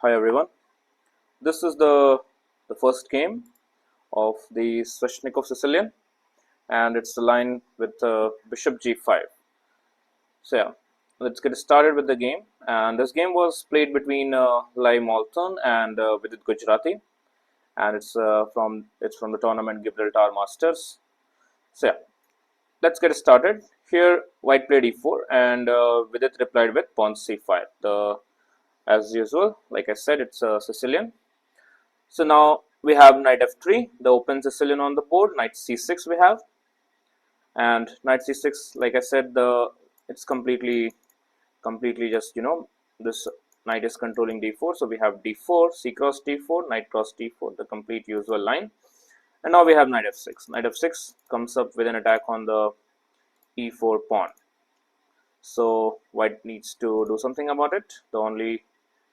Hi everyone. This is the first game of the Sveshnikov Sicilian, and it's the line with Bishop G5. So yeah, let's get started with the game. And this game was played between Moulthun and Vidit Gujrathi, and it's from the tournament Gibraltar Masters. So yeah, let's get started. Here, White played E4, and Vidit replied with Pawn C5. As usual, like I said, it's a Sicilian. So now we have knight f3, the open Sicilian on the board. Knight c6 we have, and knight c6. Like I said, it's completely just this knight is controlling d4. So we have d4, c cross d4, knight cross d4, the complete usual line. And now we have knight f6. Knight f6 comes up with an attack on the e4 pawn. So white needs to do something about it. The only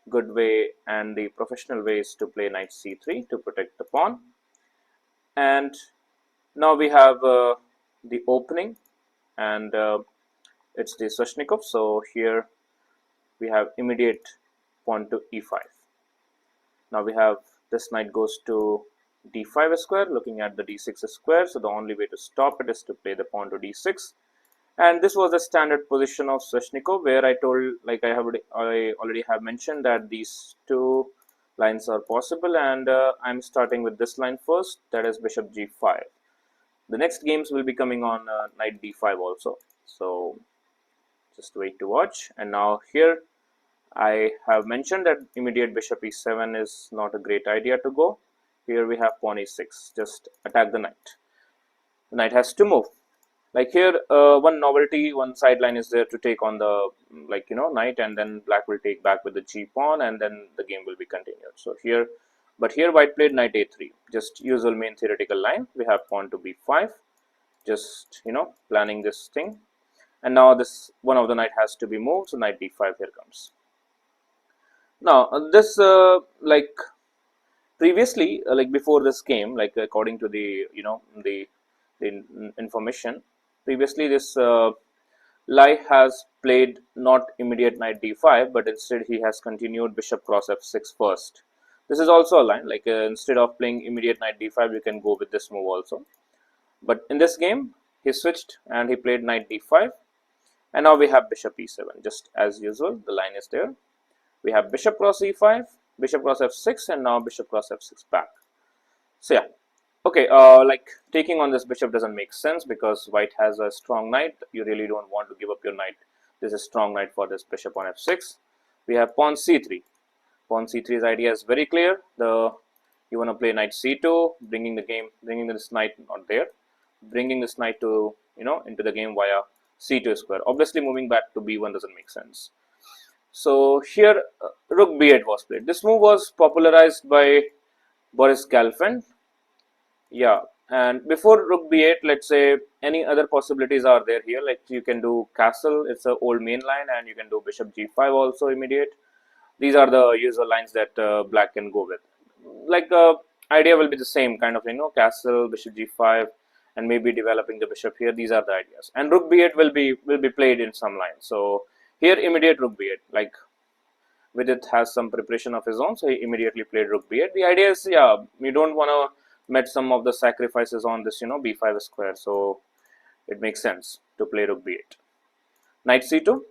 good way and the professional way is to play knight c3 to protect the pawn. And now we have the opening, and it's the Sveshnikov. So here we have immediate pawn to e5. Now we have this knight goes to d5 square, looking at the d6 square. So the only way to stop it is to play the pawn to d6. And this was the standard position of Sveshnikov, where I told, like I already have mentioned, that these two lines are possible, and I'm starting with this line first, that is bishop g5. The next games will be coming on knight d5 also, so just wait to watch. And now here I have mentioned that immediate bishop e7 is not a great idea to go. Here we have pawn e6, just attack the knight. The knight has to move. Like here, one novelty, one sideline is there to take on the knight, and then black will take back with the g pawn, and then the game will be continued. So here, but here white played knight a3, just usual main theoretical line. We have pawn to b5, just planning this thing, and now this one of the knight has to be moved. So knight d5 here comes. Now this like previously, like before this game, like according to the the information. Previously, this Lai has played not immediate knight d5, but instead he has continued bishop cross f6 first. This is also a line, like instead of playing immediate knight d5, you can go with this move also. But in this game, he switched and he played knight d5, and now we have bishop e7, just as usual. The line is there. We have bishop cross e5, bishop cross f6, and now bishop cross f6 back. So yeah. Okay, like taking on this bishop doesn't make sense because white has a strong knight. You really don't want to give up your knight. This is a strong knight for this bishop on f6. We have pawn c3. Pawn c3's idea is very clear. You want to play knight c2, bringing this knight not there, bringing this knight to into the game via c2 square. Obviously, moving back to b1 doesn't make sense. So here, rook b8 was played. This move was popularized by Boris Galfand. Yeah, and before rook b8, let's say any other possibilities are there here. Like you can do castle, it's an old main line, and you can do bishop g5 also immediate. These are the usual lines that black can go with. Like idea will be the same kind of castle, bishop g5, and maybe developing the bishop here. These are the ideas. And rook b8 will be played in some lines. So here immediate rook b8, like Vidit has some preparation of his own, so he immediately played rook b8. The idea is, yeah, you don't want to met some of the sacrifices on this b5 square, so it makes sense to play rook b8. Knight c2,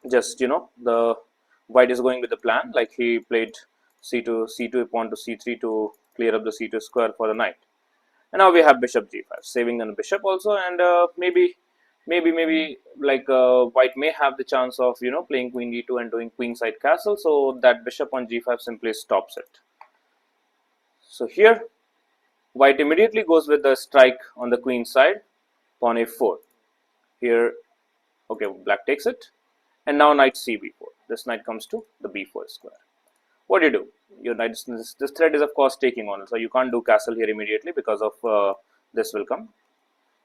just the white is going with the plan, like he played c2 pawn to c3 to clear up the c2 square for the knight. And now we have bishop g5, saving the bishop also, and maybe like white may have the chance of playing queen d2 and doing queenside castle, so that bishop on g5 simply stops it. So here, white immediately goes with the strike on the queen side, pawn a4. Here, okay, black takes it, and now knight cb4. This knight comes to the b4 square. What do you do? Your knight, this thread is of course taking on, so you can't do castle here immediately because of this will come.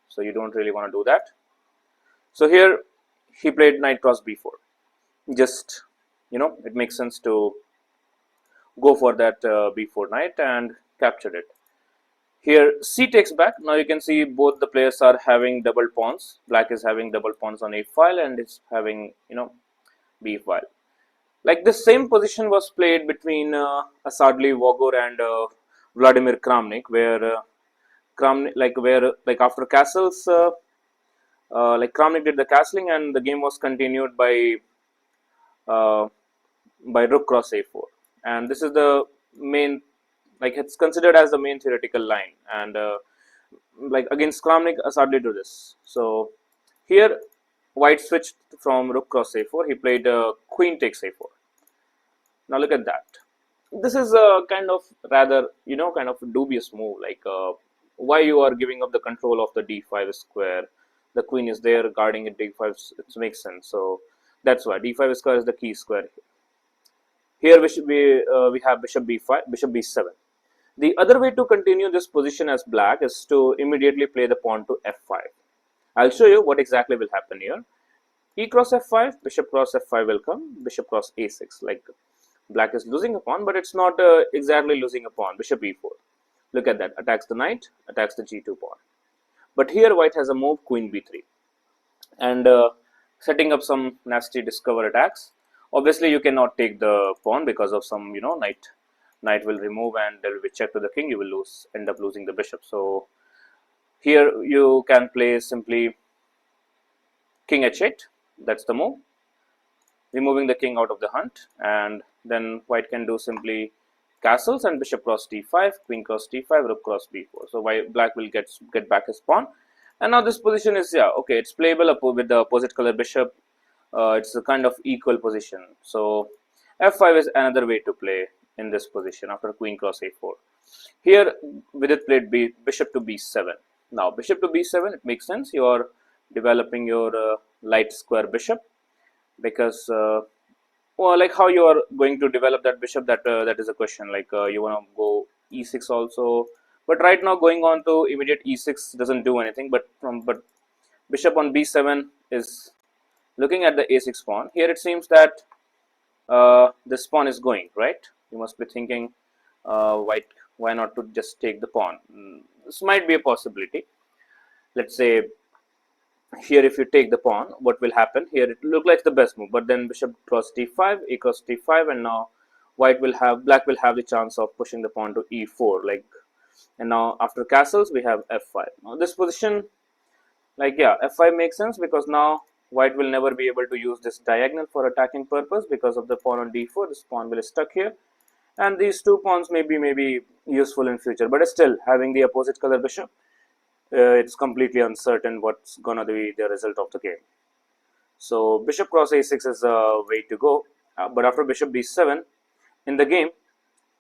So you don't really want to do that. So here he played knight cross b4. Just it makes sense to go for that b4 knight and capture it. Here c takes back. Now you can see both the players are having double pawns. Black is having double pawns on a file and it's having b file. Like this same position was played between Asadli Vogor and Vladimir Kramnik, where Kramnik, like after castles, like Kramnik did the castling, and the game was continued uh, by rook cross a4, and this is the main, like it's considered as the main theoretical line, and like against Kramnik, Asadli do this. So here, White switched from rook cross a4. He played queen takes a4. Now look at that. This is a kind of rather, kind of a dubious move. Like why you are giving up the control of the d5 square? The queen is there guarding it d5. It makes sense. So that's why d5 square is the key square. Here we have bishop b5, bishop b7. The other way to continue this position as black is to immediately play the pawn to f5. I'll show you what exactly will happen here. E cross f5, bishop cross f5 will come, bishop cross a6. Like black is losing a pawn, but it's not exactly losing a pawn. Bishop e4. Look at that. Attacks the knight, attacks the g2 pawn. But here white has a move, queen b3. And setting up some nasty discover attacks. Obviously, you cannot take the pawn because of some, knight will remove and there will be check to the king. You will end up losing the bishop. So here you can play simply king h8. That's the move, removing the king out of the hunt, and then white can do simply castles and bishop cross d5, queen cross d5, rook cross b4. So black will get back his pawn, and now this position is okay. It's playable with the opposite color bishop. It's a kind of equal position. So f5 is another way to play in this position after queen cross a4. Here Vidit played bishop to b7. Now bishop to b7, it makes sense. You are developing your light square bishop, because well, like how you are going to develop that bishop, that is a question. Like you want to go e6 also, but right now going on to immediate e6 doesn't do anything. But bishop on b7 is looking at the a6 pawn. Here it seems that this pawn is going right. You must be thinking, white, why not to just take the pawn? This might be a possibility. Let's say here if you take the pawn, what will happen? Here it look like the best move, but then bishop cross d5, a cross d5, and now black will have the chance of pushing the pawn to e4. Like, and now after castles we have f5. Now this position, like f5 makes sense, because now white will never be able to use this diagonal for attacking purpose because of the pawn on d4. This pawn will stuck here, and these two pawns may be useful in future, but still having the opposite color bishop, it's completely uncertain what's gonna be the result of the game. So bishop cross a6 is a way to go, but after bishop b7 in the game,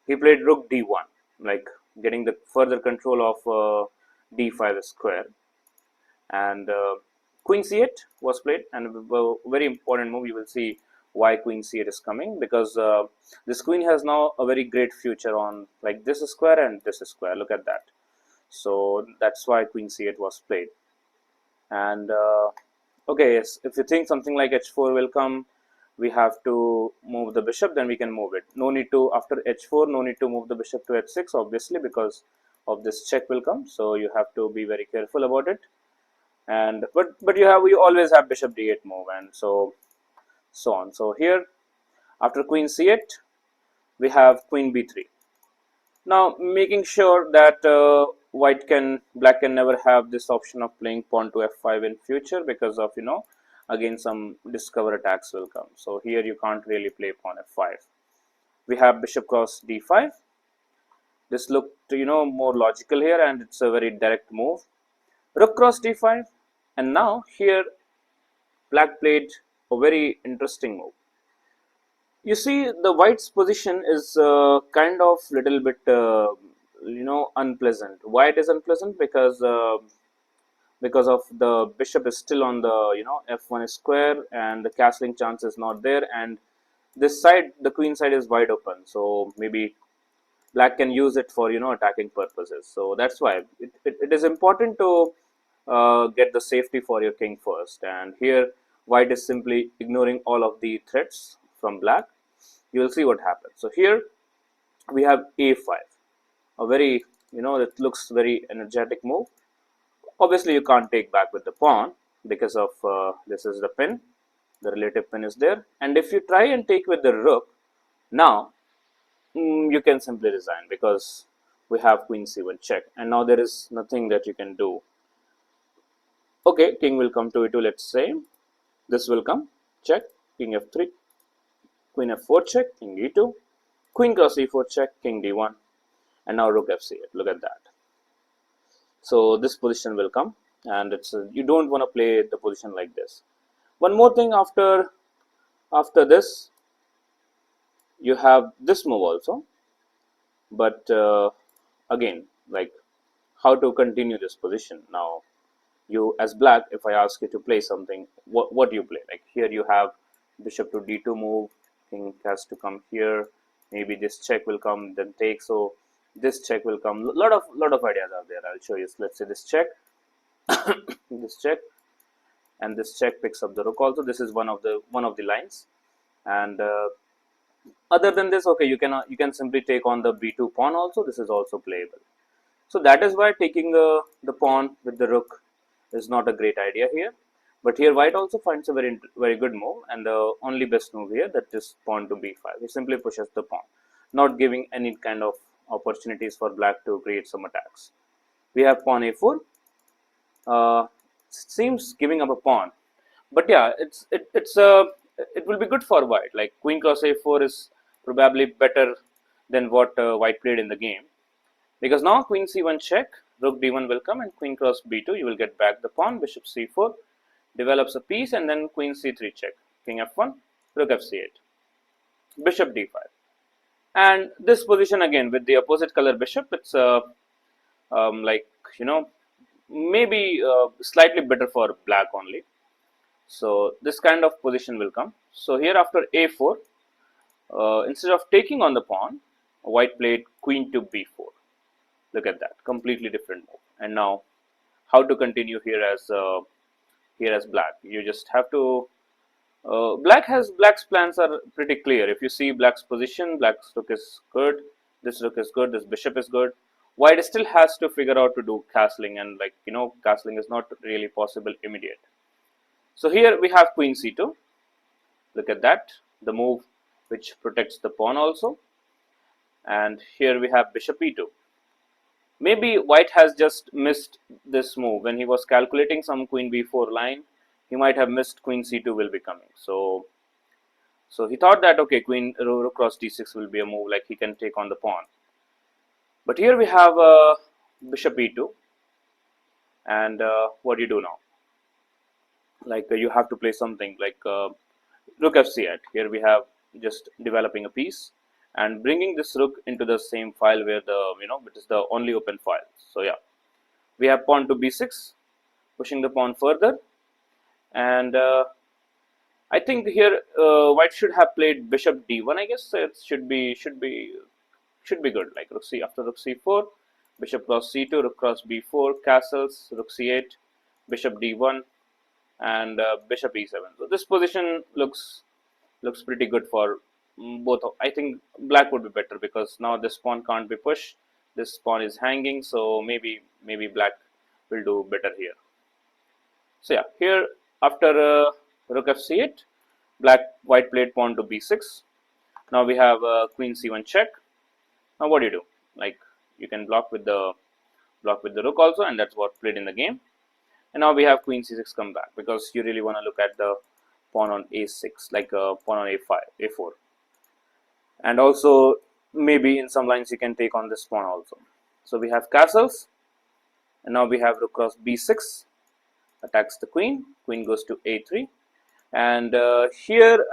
he played rook d1, like getting the further control of d5 square, and queen c8 was played, and a very important move. You will see why queen c8 is coming, because this queen has now a very great future on like this square and this square. Look at that. So that's why queen c8 was played. And okay, yes, if you think something like h4 will come, we have to move the bishop, then we can move it. No need to, after h4, no need to move the bishop to h6, obviously, because of this check will come. So you have to be very careful about it. And but you always have bishop d8 move, and so on. So here after queen c8, we have queen b3. Now making sure that black can never have this option of playing pawn to f5 in future, because of again some discover attacks will come. So here you can't really play pawn f5. We have bishop cross d5. This looked more logical here, and it's a very direct move. Rook cross d5, and now here black played a very interesting move. You see, the white's position is kind of little bit unpleasant. Why it is unpleasant? Because of the bishop is still on the f1 square, and the castling chance is not there, and this side, the queen side, is wide open. So maybe black can use it for attacking purposes. So that's why it is important to get the safety for your king first. And here white is simply ignoring all of the threats from black. You will see what happens. So here we have a5, a very it looks very energetic move. Obviously you can't take back with the pawn because of this is the pin. the relative pin is there, and if you try and take with the rook, now you can simply resign because we have queen c1 check, and now there is nothing that you can do. Okay, king will come to e2, let's say. This will come, check, king f3, queen f4 check, king e2, queen cross e4 check, king d1, and now rook f8. Look at that. So this position will come, and it's you don't want to play the position like this. One more thing, after this, you have this move also, but again, like how to continue this position now. You as black, if I ask you to play something, what do you play? Like here you have bishop to d2 move, king has to come here, maybe this check will come, then take, so this check will come. Lot of ideas are there. I'll show you. So let's say this check, this check, and this check picks up the rook also. This is one of the lines, and other than this, okay, you can simply take on the b2 pawn also. This is also playable. So that is why taking the pawn with the rook is not a great idea here. But here white also finds a very good move, and the only best move here, that is pawn to b5. He simply pushes the pawn, not giving any kind of opportunities for black to create some attacks. We have pawn a4. Seems giving up a pawn, but yeah, it will be good for white. Like queen cross a4 is probably better than what white played in the game, because now queen c1 check, rook d1 will come, and queen cross b2, you will get back the pawn, bishop c4 develops a piece, and then queen c3 check, king f1, rook f8, bishop d5. And this position again with the opposite color bishop, it's like, maybe slightly better for black only. So this kind of position will come. So here after a4, instead of taking on the pawn, white played queen to b4. Look at that, completely different move. And now how to continue here as black? You just have to black's plans are pretty clear. If you see black's position, black's rook is good, this rook is good, this bishop is good. White still has to figure out to do castling, and castling is not really possible immediate. So here we have queen c2. Look at that, the move which protects the pawn also. And here we have bishop e2. Maybe white has just missed this move when he was calculating some queen b4 line. He might have missed queen c2 will be coming. So he thought that, okay, queen rook cross d6 will be a move, like he can take on the pawn. But here we have bishop e2, and what do you do now? Like you have to play something like rook f8. Here we have just developing a piece and bringing this rook into the same file where it is the only open file. So yeah, we have pawn to b6, pushing the pawn further, and I think here white should have played bishop d1. I guess it should be good. Like rook c, after rook c4, bishop cross c2, rook cross b4, castles, rook c8, bishop d1, and bishop e7. So this position looks pretty good for both. I think black would be better because now this pawn can't be pushed. This pawn is hanging, so maybe black will do better here. So yeah, here after rook f8, white played pawn to b6. Now we have queen c1 check. Now what do you do? Like you can block with the rook also, and that's what played in the game. And now we have queen c6 come back because you really want to look at the pawn on a6, like pawn on a5, a4. And also maybe in some lines you can take on this pawn also. So we have castles, and now we have rook cross b6, attacks the queen. Queen goes to a3, and here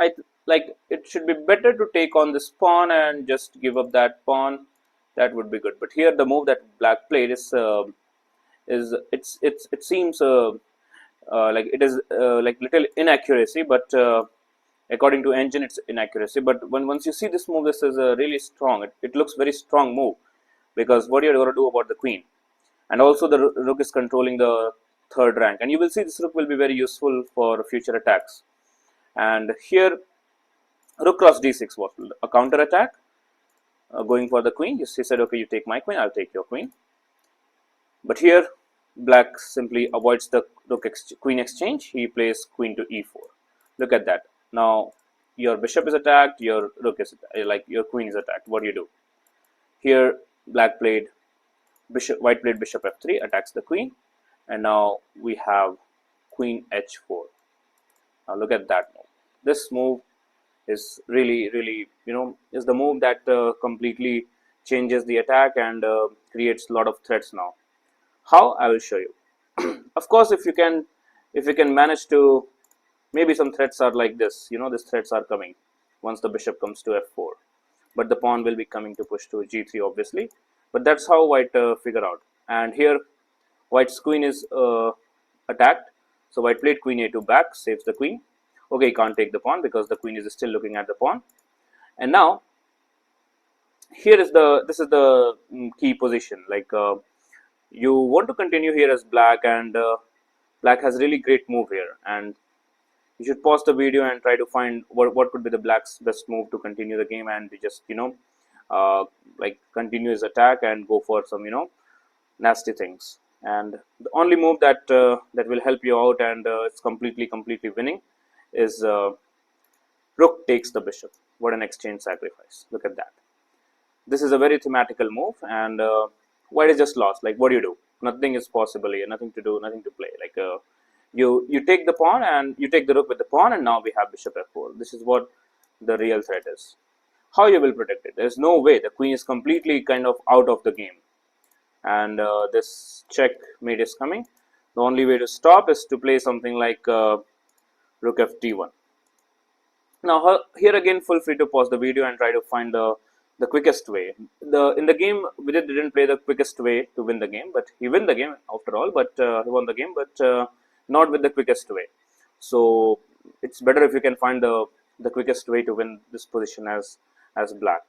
like it should be better to take on this pawn and just give up that pawn. That would be good. But here the move that black played is it seems like it is like little inaccuracy, but according to engine it's inaccuracy. But once you see this move, this is really strong. It looks very strong move, because what you're going to do about the queen, and also the rook is controlling the third rank, and you will see this rook will be very useful for future attacks. And here rook cross d6 was a counter attack, going for the queen. He said, okay, you take my queen, I'll take your queen. But here black simply avoids the queen exchange. He plays queen to e4. Look at that. Now your bishop is attacked, your rook is like your queen is attacked. What do you do? Here black played bishop, white played bishop f3, attacks the queen, and now we have queen h4. Now look at that move. This move is really is the move that completely changes the attack and creates a lot of threats. Now how, I will show you. Of course, if you can manage to, maybe some threats are like this, these threats are coming once the bishop comes to f4, but the pawn will be coming to push to g3 obviously, but that's how white figure out. And here white's queen is attacked, so white played queen a2 back, saves the queen. Okay, he can't take the pawn because the queen is still looking at the pawn. And now here is this is the key position. Like you want to continue here as black, and black has really great move here, and you should pause the video and try to find what could be the black's best move to continue the game, and just like continue his attack and go for some nasty things. And the only move that that will help you out, and it's completely winning, is rook takes the bishop. What an exchange sacrifice. Look at that. This is a very thematical move, and white is just lost. Like, what do you do? Nothing is possible here. Nothing to do, nothing to play. Like you take the pawn, and you take the rook with the pawn, and now we have bishop f4. This is what the real threat is. How you will protect it? There's no way. The queen is completely kind of out of the game, and this checkmate is coming. The only way to stop is to play something like rook ft1. Now here again, feel free to pause the video and try to find the quickest way. In the game, Vidit didn't play the quickest way to win the game, but he won the game after all. But he won the game, but not with the quickest way. So it's better if you can find the quickest way to win this position as black.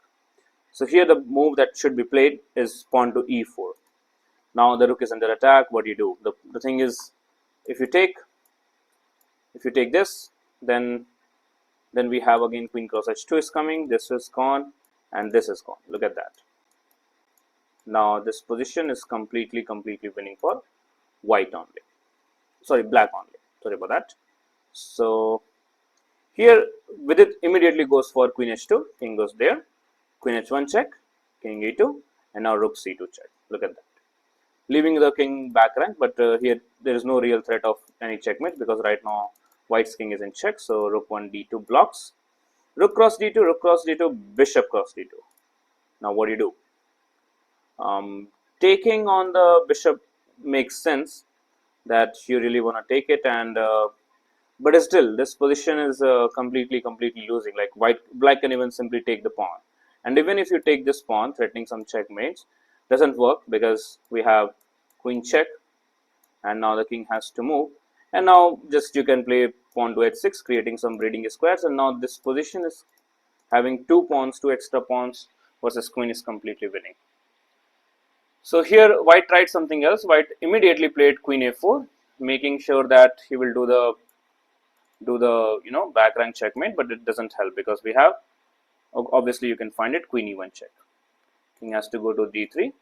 So here the move that should be played is pawn to e4. Now the rook is under attack. What do you do? The thing is, if you take this, then we have again queen cross h2 is coming. This is gone, and this is gone. Look at that. Now this position is completely winning for white only. Sorry, black only. Sorry about that. So here Vidit immediately goes for queen h2. King goes there. Queen h1 check. King e2, and now rook c2 check. Look at that. Leaving the king back rank, but here there is no real threat of any checkmate, because right now white's king is in check. So rook 1 d2 blocks. Rook cross d2, rook cross d2, bishop cross d2. Now what do you do? Taking on the bishop makes sense, that you really want to take it, and but still this position is completely losing. Like black can even simply take the pawn, and even if you take this pawn, threatening some checkmates, doesn't work, because we have queen check, and now the king has to move, and now just you can play pawn to h6, creating some breeding squares, and now this position is having two extra pawns versus queen is completely winning. So here white tried something else. White immediately played queen a4, making sure that he will do the back rank checkmate, but it doesn't help, because we have, obviously you can find it, queen e1 check. King has to go to d3,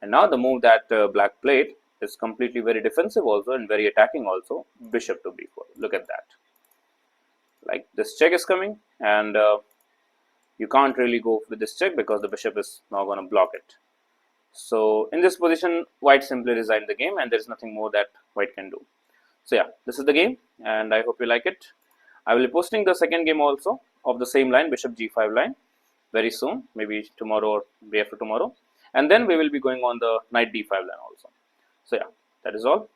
and now the move that black played is completely very defensive also, and very attacking also, bishop to b4. Look at that. Like, this check is coming, and you can't really go with this check, because the bishop is now going to block it. So in this position, white simply resigned the game, and there is nothing more that white can do. So yeah, this is the game, and I hope you like it. I will be posting the second game also of the same line, bishop g5 line, very soon, maybe tomorrow or day after tomorrow, and then we will be going on the knight d5 line also. So yeah, that is all.